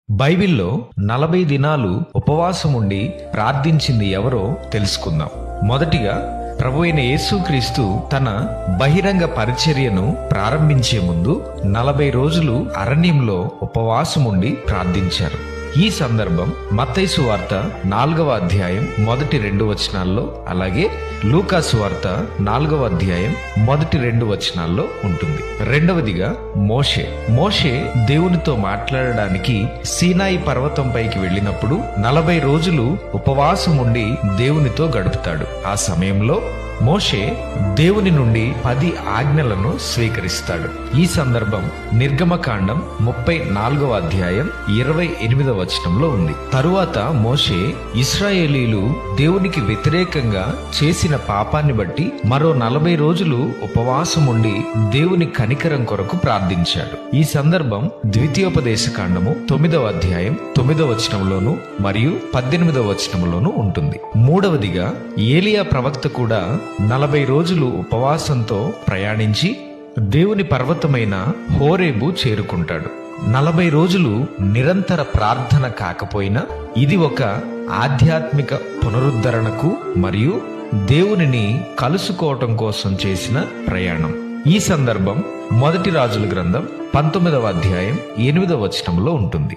బైబిల్లో 40 దినాలు ఉపవాసం ఉండి ప్రార్థించింది ఎవరో తెలుసుకుందాం. మొదటిగా ప్రభువైన యేసుక్రీస్తు తన బహిరంగ పరిచర్యను ప్రారంభించే ముందు 40 రోజులు అరణ్యంలో ఉపవాసం ఉండి ప్రార్థించారు. ఈ సందర్భం మత్తయి సువార్త 4వ అధ్యాయం మొదటి 2 వచనాల్లో, అలాగే లూకా సువార్త 4వ అధ్యాయం మొదటి 2 వచనాల్లో ఉంటుంది. రెండవదిగా మోషే దేవునితో మాట్లాడడానికి సీనాయి పర్వతం పైకి వెళ్ళినప్పుడు 40 రోజులు ఉపవాసం ఉండి దేవునితో గడుపుతాడు. ఆ సమయంలో మోషే దేవుని నుండి 10 ఆజ్ఞలను స్వీకరిస్తాడు. ఈ సందర్భం నిర్గమకాండం 34వ అధ్యాయం 28వ వచనంలో ఉంది. తరువాత మోషే ఇశ్రాయేలీలు దేవునికి వ్యతిరేకంగా చేసిన పాపాన్ని బట్టి మరో 40 రోజులు ఉపవాసం ఉండి దేవుని కనికరం కొరకు ప్రార్థించాడు. ఈ సందర్భం ద్వితీయోపదేశకాండము 9వ అధ్యాయం 9వ వచనంలోను మరియు 18వ వచనంలోను ఉంటుంది. మూడవదిగా ఏలియా ప్రవక్త కూడా 40 రోజులు ఉపవాసంతో ప్రయాణించి దేవుని పర్వతమైన హోరేబు చేరుకుంటాడు. 40 రోజులు నిరంతర ప్రార్థన కాకపోయినా ఇది ఒక ఆధ్యాత్మిక పునరుద్ధరణకు మరియు దేవునిని కలుసుకోవటం కోసం చేసిన ప్రయాణం. ఈ సందర్భం మొదటి రాజుల గ్రంథం 19వ అధ్యాయం 8వ వచనంలో ఉంటుంది.